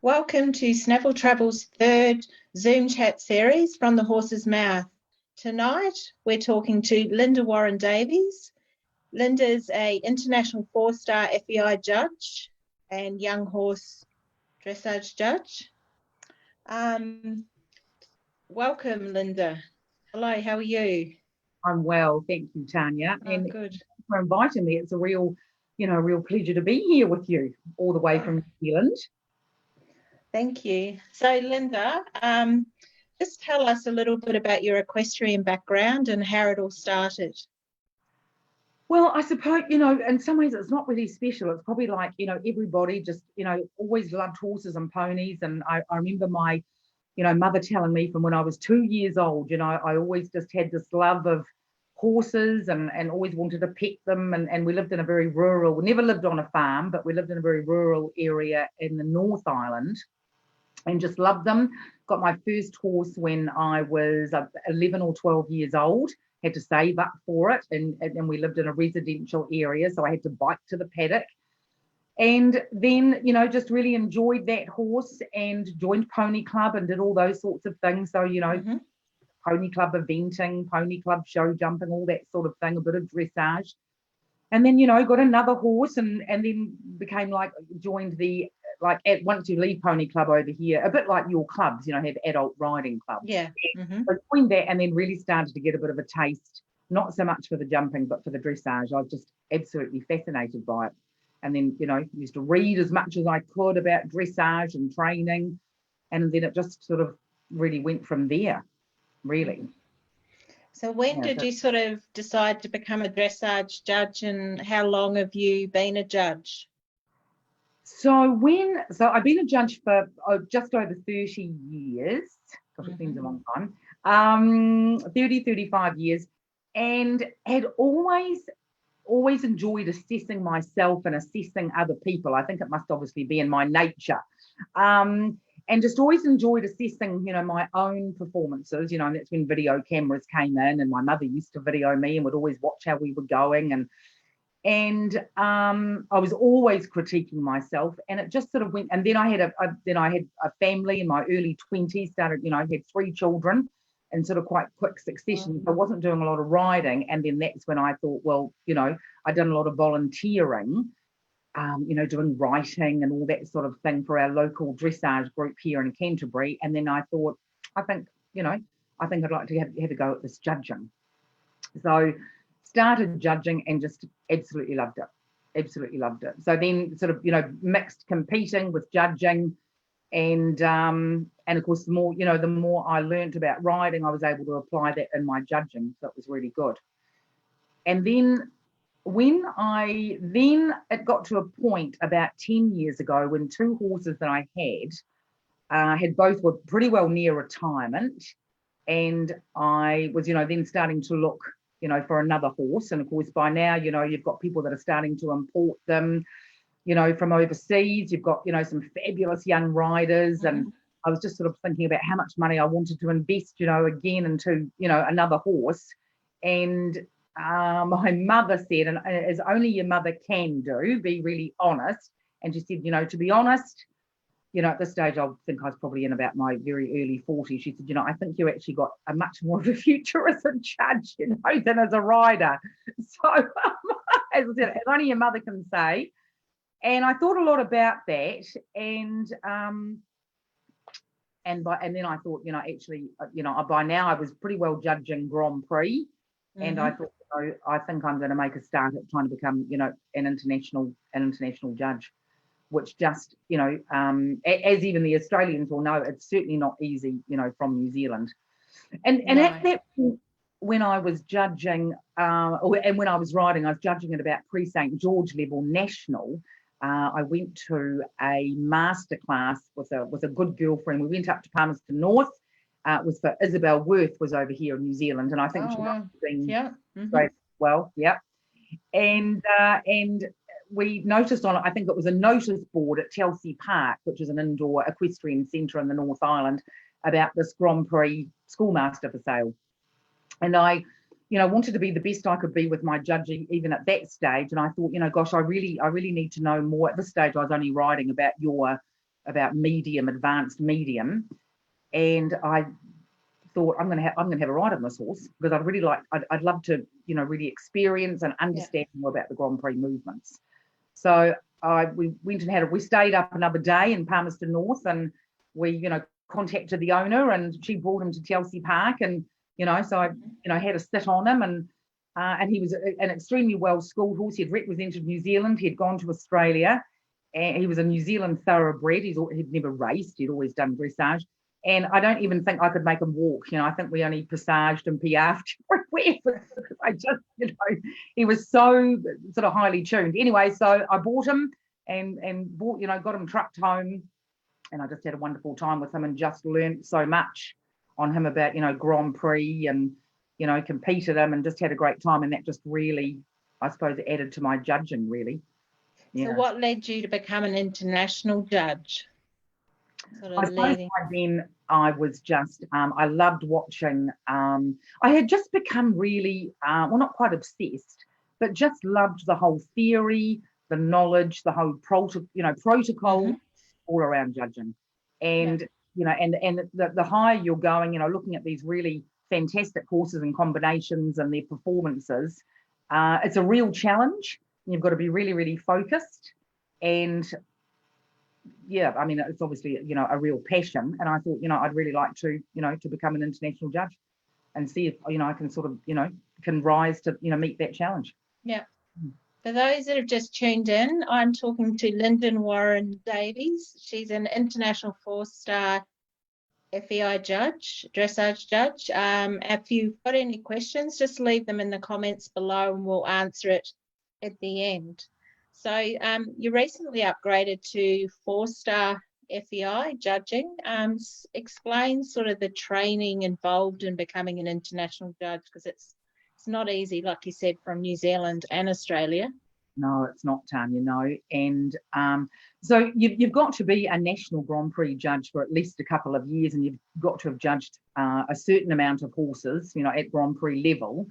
Welcome to Snaffle Travel's third Zoom chat series from the horse's mouth. Tonight, we're talking to Linda Warren-Davies. Linda is an international four-star FEI judge and young horse dressage judge. Welcome, Linda. Hello, how are you? I'm well, thank you, Tanya. And good. Thanks for inviting me. It's a real pleasure to be here with you all the way from New Zealand. Thank you. So, Linda, just tell us a little bit about your equestrian background and how it all started. Well, I suppose, in some ways it's not really special. It's probably like, everybody just, always loved horses and ponies. And I remember my, mother telling me from when I was 2 years old, I always just had this love of horses and always wanted to pet them. And we lived in a very rural, we never lived on a farm, but we lived in a very rural area in the North Island and just loved them. Got my first horse when I was 11 or 12 years old. Had to save up for it, and we lived in a residential area, so I had to bike to the paddock. And then, just really enjoyed that horse and joined Pony Club and did all those sorts of things. So, Pony Club eventing, Pony Club show jumping, all that sort of thing, a bit of dressage. And then, got another horse and then became joined the, once you leave Pony Club over here, a bit like your clubs, have adult riding clubs. Yeah. Mm-hmm. So joined that and then really started to get a bit of a taste, not so much for the jumping, but for the dressage. I was just absolutely fascinated by it. And then, used to read as much as I could about dressage and training. And then it just sort of really went from there, really. So when did you sort of decide to become a dressage judge, and how long have you been a judge? So I've been a judge for just over 30 years. Gosh, it seems a long time. 30, 35 years, and had always enjoyed assessing myself and assessing other people. I think it must obviously be in my nature. And just always enjoyed assessing, my own performances, and that's when video cameras came in, and my mother used to video me and would always watch how we were going. And I was always critiquing myself, and it just sort of went. And then I had a family in my early 20s, started, I had 3 children in sort of quite quick succession. I wasn't doing a lot of riding. And then that's when I thought, well, I'd done a lot of volunteering, doing writing and all that sort of thing for our local dressage group here in Canterbury. And then I thought, I think I'd like to have a go at this judging. So started judging and just absolutely loved it. So then sort of, mixed competing with judging, and of course the more I learned about riding, I was able to apply that in my judging. So it was really good. And then it got to a point about 10 years ago when 2 horses that I had both were pretty well near retirement, and I was, then starting to look, for another horse. And of course, by now, you've got people that are starting to import them, from overseas. You've got, some fabulous young riders. Mm-hmm. And I was just sort of thinking about how much money I wanted to invest, again into, another horse. And my mother said, and as only your mother can do, be really honest. And she said, to be honest, at this stage, I think I was probably in about my very early 40s. She said, I think you actually got a much more of a future as a judge, than as a rider. So, as I said, as only your mother can say. And I thought a lot about that. And then I thought, actually, by now I was pretty well judging Grand Prix. Mm-hmm. And I thought, I think I'm going to make a start at trying to become, an international judge. Which just, as even the Australians will know, it's certainly not easy, from New Zealand. And at that point, when I was judging, and when I was riding, I was judging at about pre-St. George level national. I went to a masterclass with a good girlfriend. We went up to Palmerston North. It was for Isabel Worth, was over here in New Zealand, and I think she was great. Well, yeah, and we noticed on it, I think it was a notice board at Chelsea Park, which is an indoor equestrian centre in the North Island, about this Grand Prix schoolmaster for sale. And I, wanted to be the best I could be with my judging, even at that stage. And I thought, gosh, I really need to know more. At this stage, I was only writing about your about medium, advanced medium, and I thought I'm going to have a ride on this horse because I'd love to, really experience and understand more about the Grand Prix movements. So we went and we stayed up another day in Palmerston North, and we, contacted the owner, and she brought him to Chelsea Park, and so I, had a sit on him, and he was an extremely well-schooled horse. He had represented New Zealand. He had gone to Australia, and he was a New Zealand thoroughbred. He'd never raced. He'd always done dressage. And I don't even think I could make him walk. I think we only passaged and piaffed everywhere. I just, he was so sort of highly tuned. Anyway, so I bought him and bought, got him trucked home. And I just had a wonderful time with him and just learned so much on him about, Grand Prix and, competed him and just had a great time. And that just really, I suppose, added to my judging, really. So what led you to become an international judge? I suppose then I was just, I loved watching, I had just become really, well, not quite obsessed, but just loved the whole theory, the knowledge, the whole protocol all around judging. And, and the higher you're going, looking at these really fantastic horses and combinations and their performances, it's a real challenge. You've got to be really, really focused. And I mean, it's obviously, a real passion. And I thought, I'd really like to, to become an international judge and see if, I can sort of, can rise to, meet that challenge. Yeah. For those that have just tuned in, I'm talking to Linda Warren-Davey. She's an international 4-star FEI judge, dressage judge. If you've got any questions, just leave them in the comments below and we'll answer it at the end. So you recently upgraded to 4-star FEI judging. Explain sort of the training involved in becoming an international judge, because it's not easy, like you said, from New Zealand and Australia. No, it's not, Tanya, no. And so you've got to be a national Grand Prix judge for at least a couple of years, and you've got to have judged a certain amount of horses, at Grand Prix level.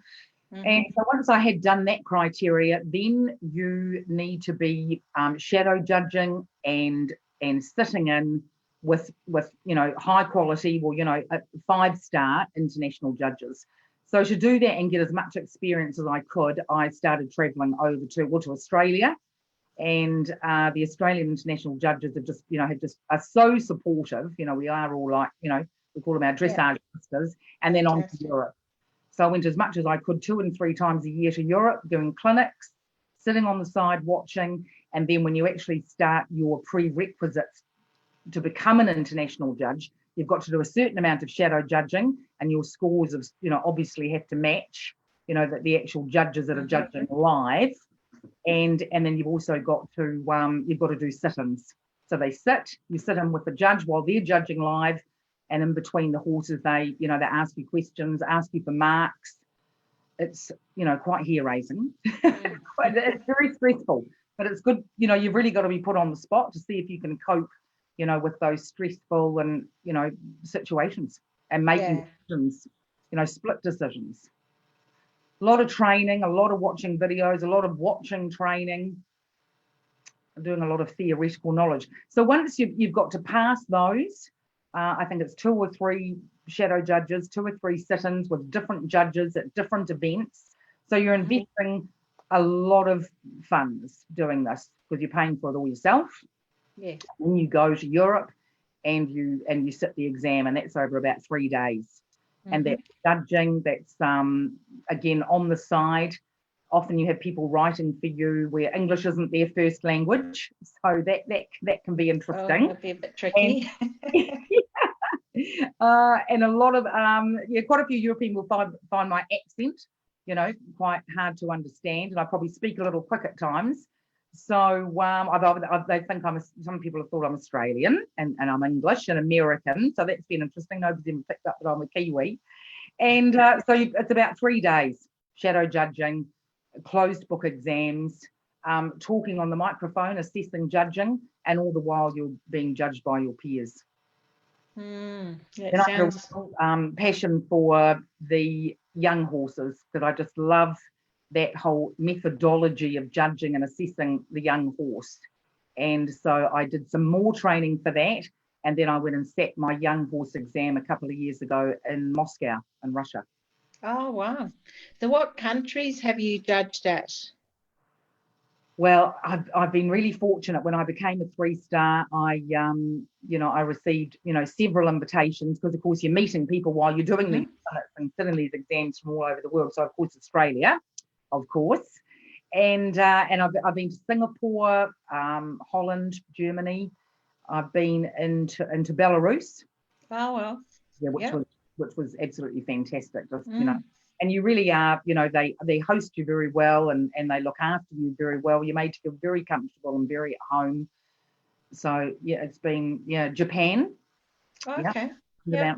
And so once I had done that criteria, then you need to be shadow judging and sitting in with high quality, 5-star international judges. So to do that and get as much experience as I could, I started traveling over to Australia, and the Australian international judges have just are so supportive. We are all like, we call them our dressage sisters, and then on to Europe. So I went as much as I could 2 and 3 times a year to Europe, doing clinics, sitting on the side watching. And then when you actually start your prerequisites to become an international judge, you've got to do a certain amount of shadow judging, and your scores of, obviously have to match, the actual judges that are judging live. And then you've also got to, you've got to do sit-ins. So you sit in with the judge while they're judging live. And in between the horses, they ask you questions, ask you for marks. It's, quite hair-raising. It's very stressful, but it's good. You've really got to be put on the spot to see if you can cope, with those stressful and, situations and making decisions, split decisions. A lot of training, a lot of watching videos, a lot of watching training, doing a lot of theoretical knowledge. So once you've got to pass those, I think it's 2 or 3 shadow judges, 2 or 3 sit-ins with different judges at different events. So you're investing a lot of funds doing this because you're paying for it all yourself. Yeah. Then you go to Europe and you sit the exam, and that's over about 3 days. And that's judging, that's again on the side. Often you have people writing for you where English isn't their first language, so that can be interesting. Oh, that'd be a bit tricky. And a lot of quite a few European will find my accent, quite hard to understand, and I probably speak a little quick at times. So they think some people have thought I'm Australian and I'm English and American. So that's been interesting. Nobody's even picked up that I'm a Kiwi. And so it's about 3 days shadow judging, closed book exams, talking on the microphone, assessing judging, and all the while you're being judged by your peers. And I have a passion for the young horses, because I just love that whole methodology of judging and assessing the young horse. And so I did some more training for that. And then I went and sat my young horse exam a couple of years ago in Moscow in Russia. Oh, wow. So what countries have you judged at? Well, I've been really fortunate. When I became a 3-star, I received, several invitations, because of course you're meeting people while you're doing these summits and sitting these exams from all over the world. So of course Australia, of course, and I've been to Singapore, Holland, Germany. I've been into Belarus. Oh, well. Yeah, Yep. which was absolutely fantastic. Just and you really are, they host you very well, and they look after you very well. You're made to feel very comfortable and very at home. So yeah, it's been Japan. Okay. Yeah,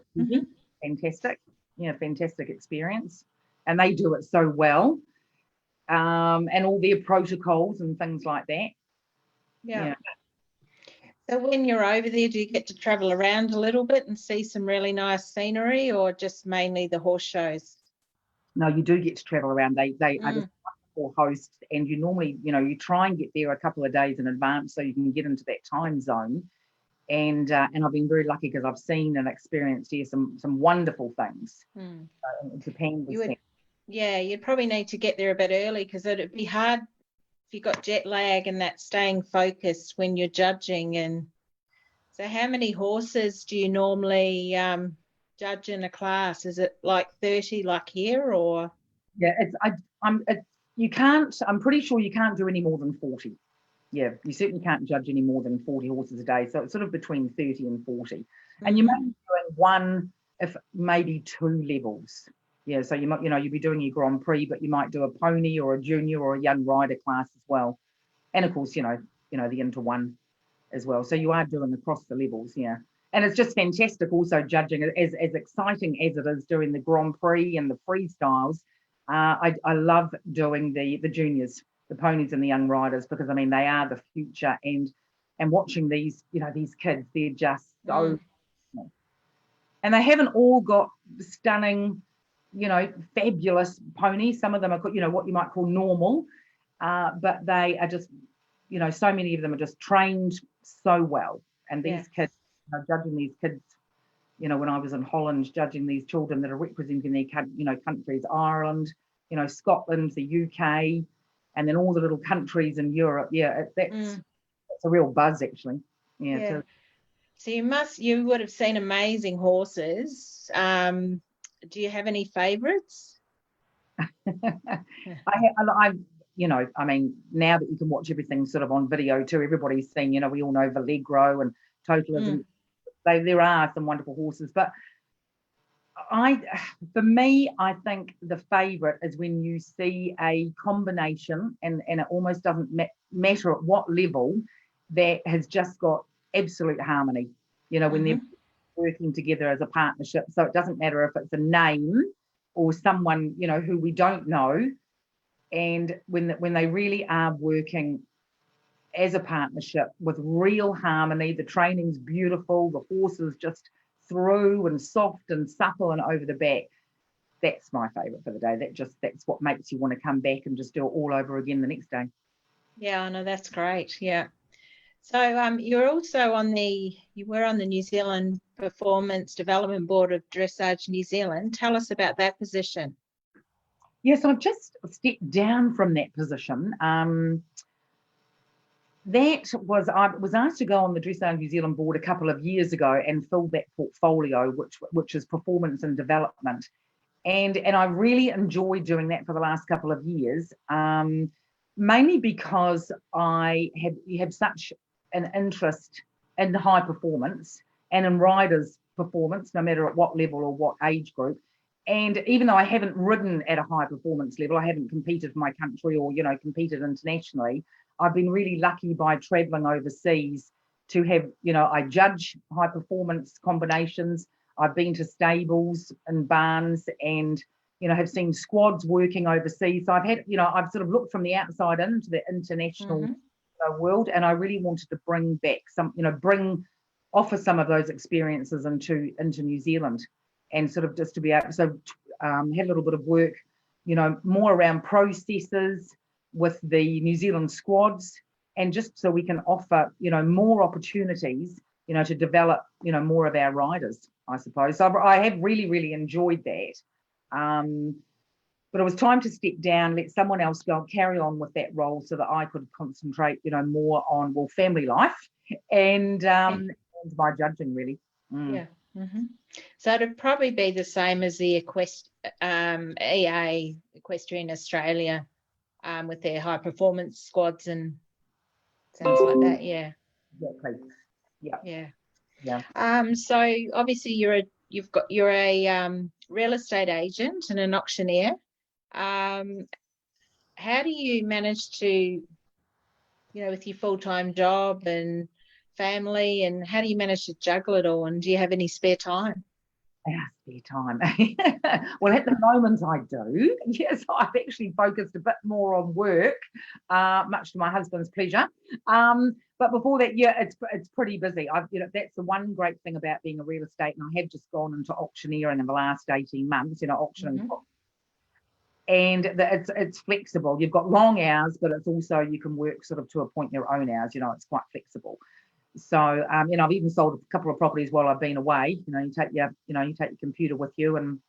fantastic. Yeah, fantastic experience, and they do it so well, and all their protocols and things like that. Yeah. So when you're over there, do you get to travel around a little bit and see some really nice scenery, or just mainly the horse shows? No, you do get to travel around. They are just wonderful hosts, and you normally, you try and get there a couple of days in advance so you can get into that time zone. And I've been very lucky, because I've seen and experienced here some wonderful things. Japan was you'd probably need to get there a bit early, because it'd be hard if you got jet lag and that staying focused when you're judging. And so how many horses do you normally judge in a class? Is it like 30 like here, or? Yeah, I'm pretty sure you can't do any more than 40. Yeah, you certainly can't judge any more than 40 horses a day. So it's sort of between 30 and 40. And you may be doing one, if maybe 2 levels. Yeah, so you might, you'll be doing your Grand Prix, but you might do a pony or a junior or a young rider class as well. And of course, the Inter one as well. So you are doing across the levels, yeah. And it's just fantastic also judging, as exciting as it is doing the Grand Prix and the freestyles. I love doing the juniors, the ponies and the young riders, because they are the future, and watching these kids, they're just so and they haven't all got stunning, fabulous ponies. Some of them are, what you might call normal, but they are just, so many of them are just trained so well. And these kids, judging these kids, when I was in Holland, judging these children that are representing their, countries, Ireland, Scotland, the UK, and then all the little countries in Europe. Yeah, that's a real buzz, actually. Yeah. So you would have seen amazing horses. Do you have any favourites? I now that you can watch everything sort of on video too, everybody's seen, we all know Valegro and Totalism. There are some wonderful horses, but for me, I think the favourite is when you see a combination, and it almost doesn't matter at what level, that has just got absolute harmony, when they're working together as a partnership. So it doesn't matter if it's a name or someone, who we don't know. And when they really are working as a partnership with real harmony, the training's beautiful, the horses just through and soft and supple and over the back. That's my favourite for the day. That's what makes you want to come back and just do it all over again the next day. Yeah, I know, that's great. Yeah. So you're also you were on the New Zealand Performance Development Board of Dressage New Zealand. Tell us about that position. Yes, I've just stepped down from that position. I was asked to go on the Dressage New Zealand board a couple of years ago and fill that portfolio, which is performance and development, and I really enjoyed doing that for the last couple of years, mainly because I have such an interest in high performance and in riders' performance, no matter at what level or what age group. And even though I haven't ridden at a high performance level, I haven't competed for my country or, competed internationally, I've been really lucky by traveling overseas to have, I judge high performance combinations. I've been to stables and barns and, have seen squads working overseas. So I've had, I've sort of looked from the outside into the international world, and I really wanted to bring back some, offer some of those experiences into New Zealand. And sort of just to be able, had a little bit of work, more around processes with the New Zealand squads, and just so we can offer, more opportunities, to develop, more of our riders, I suppose. So I have really, really enjoyed that. But it was time to step down, let someone else go and carry on with that role so that I could concentrate, more on, family life and my judging, really. Yeah. Mm-hmm. So it'd probably be the same as the EA, Equestrian Australia, with their high performance squads and things like that. Yeah. Exactly. Yeah. So obviously you're a real estate agent and an auctioneer. How do you manage to, with your full-time job and family, and how do you manage to juggle it all? And do you have any spare time? Spare time. Well, at the moment I do. Yes, I've actually focused a bit more on work, much to my husband's pleasure. But before that, it's pretty busy. That's the one great thing about being a real estate, and I have just gone into auctioneering in the last 18 months, auctioning. Mm-hmm. And it's flexible. You've got long hours, but it's also, you can work sort of to a point your own hours. It's quite flexible. So, I've even sold a couple of properties while I've been away. You take your computer with you, and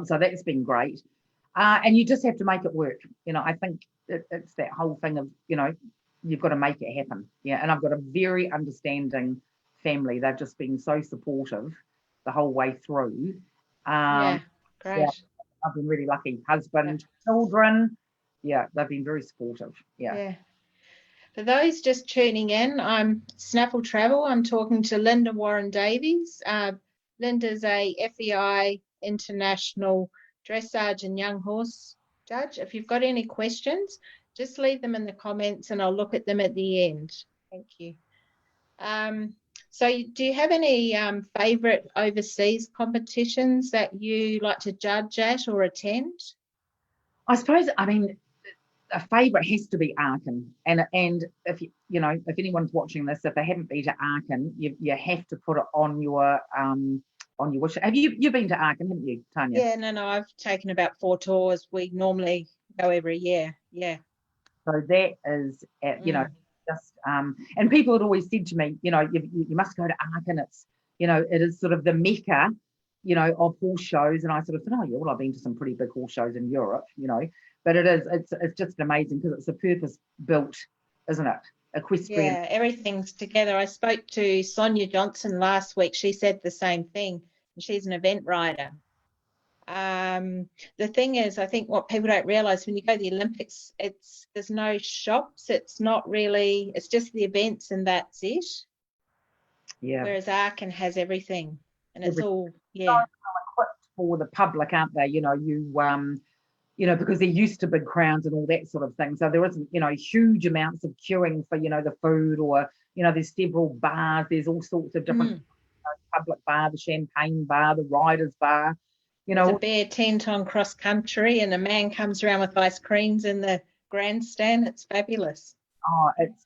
so that's been great. And you just have to make it work. I think it's that whole thing of, you've got to make it happen. Yeah, and I've got a very understanding family. They've just been so supportive the whole way through. Yeah, great. Yeah, I've been really lucky. Husband, children, they've been very supportive. Yeah. For those just tuning in, I'm Snaffle Travel. I'm talking to Linda Warren-Davey. Linda's a FEI International Dressage and Young Horse Judge. If you've got any questions, just leave them in the comments and I'll look at them at the end. Thank you. So do you have any favourite overseas competitions that you like to judge at or attend? I suppose, a favourite has to be Aachen, and if if anyone's watching this, if they haven't been to Aachen, you have to put it on your wish. Have you been to Aachen, haven't you, Tanya? Yeah, no, I've taken about 4 tours. We normally go every year. Yeah. So that is, just and people had always said to me, you must go to Aachen. It's it is sort of the mecca, of horse shows, and I sort of thought, oh yeah, well I've been to some pretty big horse shows in Europe, but it's just amazing because it's a purpose-built, isn't it? Equestrian. Yeah, everything's together. I spoke to Sonia Johnson last week. She said the same thing. She's an event rider. The thing is, I think what people don't realise, when you go to the Olympics, there's no shops. It's just the events and that's it. Yeah. Whereas Aachen has everything, and it's all so equipped for the public, aren't they? Because they're used to big crowds and all that sort of thing. So there isn't, huge amounts of queuing for, the food, or, there's several bars. There's all sorts of different public bar, the champagne bar, the riders bar. There's a bare tent on cross country, and a man comes around with ice creams in the grandstand. It's fabulous. Oh, it's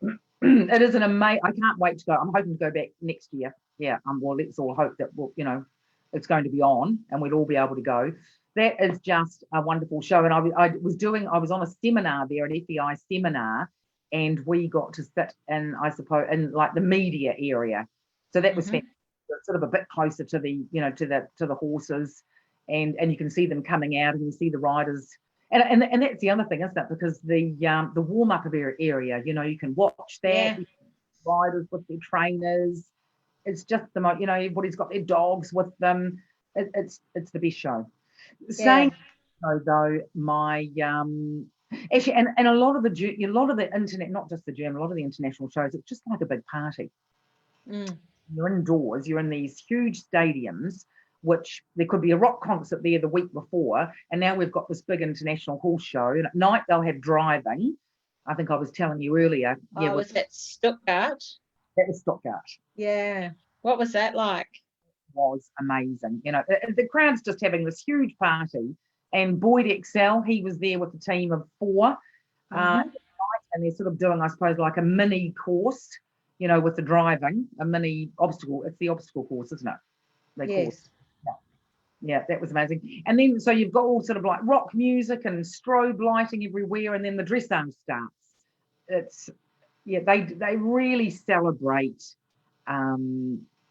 just, it is an amazing. I can't wait to go. I'm hoping to go back next year. Yeah. Well, let's all hope that it's going to be on and we'll all be able to go. That is just a wonderful show. And I was on a seminar there, an FEI seminar, and we got to sit in, I suppose, in like the media area. So that was fantastic. Sort of a bit closer to the, to the horses, and you can see them coming out, and you see the riders. And that's the other thing, isn't it? Because the warm-up area, you can watch that. Yeah. Riders with their trainers. It's just the most, everybody's got their dogs with them. It's the best show. Yeah. Saying so, though, my actually, and a lot of the internet, not just the German, a lot of the international shows, it's just like a big party. You're indoors. You're in these huge stadiums, which there could be a rock concert there the week before, and now we've got this big international horse show. And at night they'll have driving. I think I was telling you earlier. Oh, was that Stuttgart? That was Stuttgart. Yeah. What was that like? Was amazing. The crowd's just having this huge party, and Boyd Excel, he was there with a team of 4, and they're sort of doing, I suppose, like a mini course, with the driving, a mini obstacle. It's the obstacle course, isn't it? Yes. Yeah, that was amazing. And then so you've got all sort of like rock music and strobe lighting everywhere, and then the dressage starts. it's yeah, they really celebrate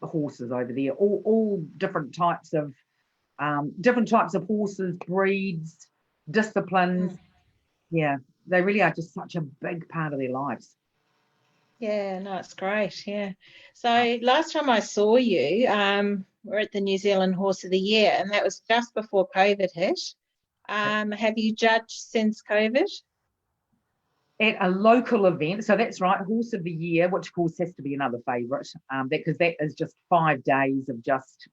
horses over there. All different types of horses, breeds, disciplines. Yeah, they really are just such a big part of their lives. Yeah, no, it's great. Yeah. So last time I saw you, we're at the New Zealand Horse of the Year, and that was just before COVID hit. Have you judged since COVID? At a local event, so that's right, Horse of the Year, which of course has to be another favourite, because that is just 5 days of just,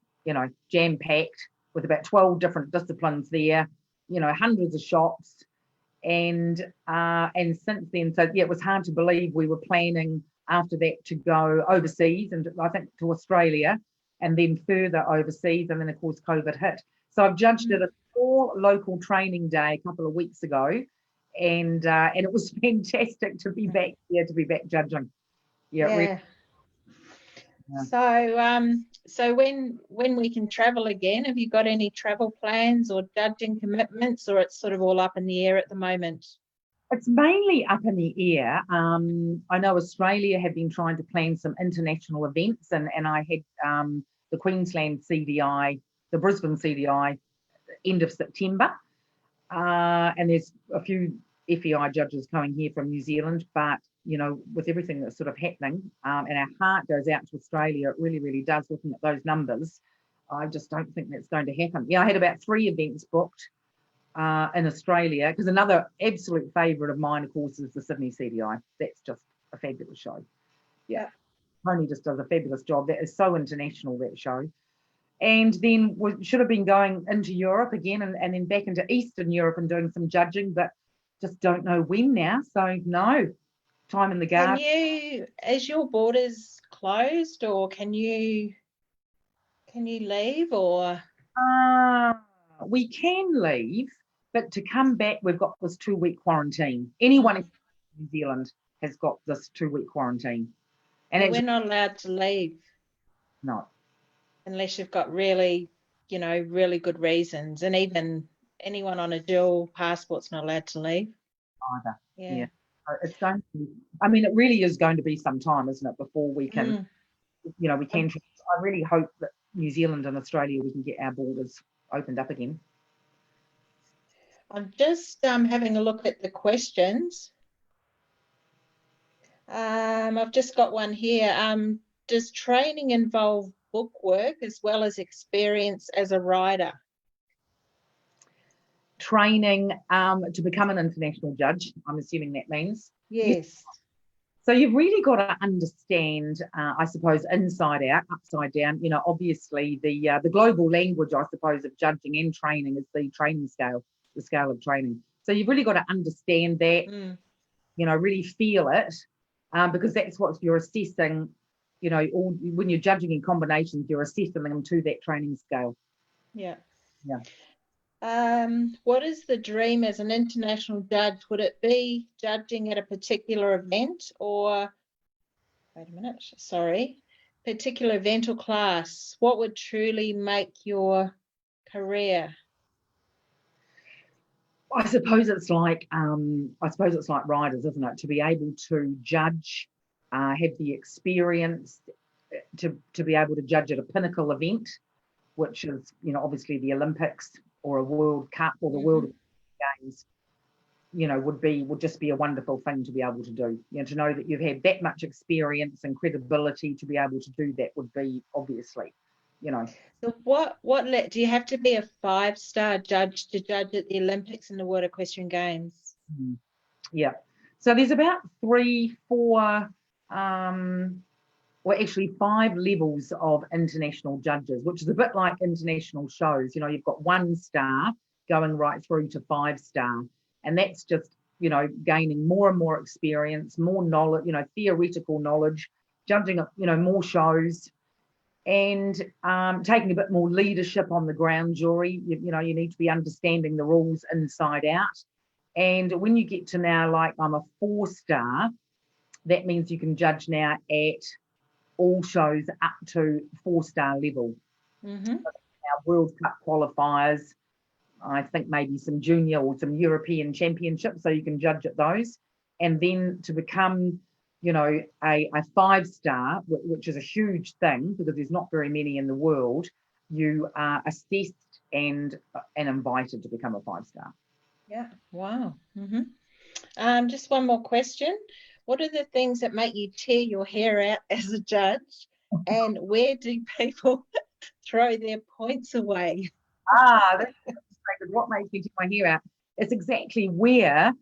jam packed with about 12 different disciplines there, hundreds of shops, and since then, so yeah, it was hard to believe we were planning after that to go overseas, and I think to Australia, and then further overseas, and then of course COVID hit. So I've judged at a small local training day a couple of weeks ago, and it was fantastic to be back here, to be back judging. Yeah. Really. Yeah. So when we can travel again, have you got any travel plans or judging commitments, or it's sort of all up in the air at the moment? It's mainly up in the air. I know Australia have been trying to plan some international events, and I had the Queensland CDI, the Brisbane CDI, end of September. And there's a few FEI judges coming here from New Zealand, but with everything that's sort of happening, and our heart goes out to Australia, it really, really does. Looking at those numbers, I just don't think that's going to happen. Yeah, I had about 3 events booked in Australia, because another absolute favourite of mine, of course, is the Sydney CDI. That's just a fabulous show. Yeah. Tony just does a fabulous job. That is so international, that show. And then we should have been going into Europe again, and then back into Eastern Europe and doing some judging, but just don't know when now. So no, time in the garden. Is your borders closed, or can you leave, or? We can leave, but to come back, we've got this 2-week quarantine. Anyone in New Zealand has got this 2-week quarantine. And we're not allowed to leave. No. Unless you've got really, really good reasons. And even anyone on a dual passport's not allowed to leave. Either. Yeah. It's going to be, it really is going to be some time, isn't it, before we can, we can. I really hope that New Zealand and Australia, we can get our borders opened up again. I'm just having a look at the questions. I've just got one here. Does training involve book work as well as experience as a rider? Training to become an international judge, I'm assuming that means. Yes. So you've really got to understand, I suppose, inside out, upside down. Obviously the global language, I suppose, of judging and training is the training scale, the scale of training. So you've really got to understand that, really feel it, because that's what you're assessing. When you're judging in combinations, you're assessing them to that training scale. Yeah. Yeah. What is the dream as an international judge? Would it be judging at a particular event, or particular event or class? What would truly make your career? I suppose it's like riders, isn't it? To be able to judge, have the experience to be able to judge at a pinnacle event, which is obviously the Olympics or a World Cup or the World Games, would just be a wonderful thing to be able to do. To know that you've had that much experience and credibility to be able to do that would be obviously, So what do you have to be a 5-star judge to judge at the Olympics and the World Equestrian Games? Yeah. So there's about 3, 4, actually 5 levels of international judges, which is a bit like international shows. You've got 1 star going right through to 5-star, and that's just gaining more and more experience, more knowledge, theoretical knowledge, judging more shows, and taking a bit more leadership on the ground jury. You need to be understanding the rules inside out. And when you get to now, like I'm a 4-star, that means you can judge now at all shows up to 4-star level. Our World Cup qualifiers, I think maybe some junior or some European championships, so you can judge at those. and then to become, you know, a 5-star, which is a huge thing because there's not very many in the world, you are assessed and invited to become a 5-star. Yeah, wow. Just one more question. What are the things that make you tear your hair out as a judge, and where do people throw their points away? That's what makes me tear my hair out. It's exactly where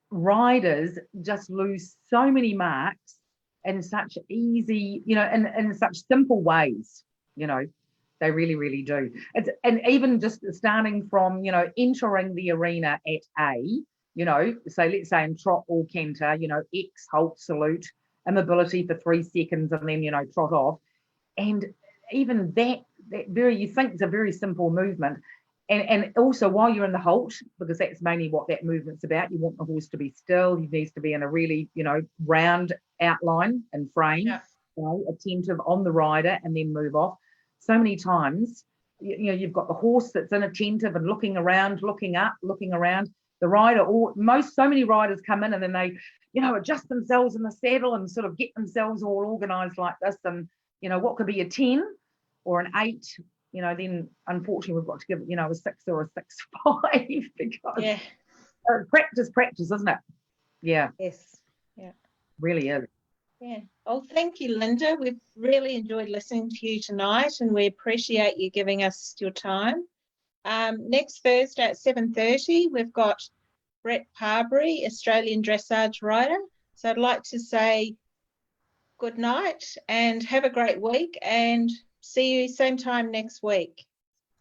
riders just lose so many marks in such easy, you know, in such simple ways, you know. They really, really do. And even just starting from, you know, entering the arena at A, you know, so let's say in trot or canter, you know, X, halt, salute, immobility for 3 seconds, and then, you know, trot off. And even that you think it's a very simple movement. And also while you're in the halt, because that's mainly what that movement's about, you want the horse to be still. He needs to be in a really, you know, round outline and frame, you know, attentive on the rider, and then move off. So many times, you know, you've got the horse that's inattentive and looking around, looking up, looking around. The rider, so many riders come in and then they, you know, adjust themselves in the saddle and sort of get themselves all organised like this. And, you know, what could be a 10 or an 8, you know, then unfortunately we've got to give it, you know, a 6 or a 6.5 because practice, isn't it? Yeah. Yes. Yeah. Really is. Yeah. Oh, thank you, Linda. We've really enjoyed listening to you tonight, and we appreciate you giving us your time. Next Thursday at 7:30, we've got Brett Parbury, Australian Dressage rider. So I'd like to say good night and have a great week, and see you same time next week.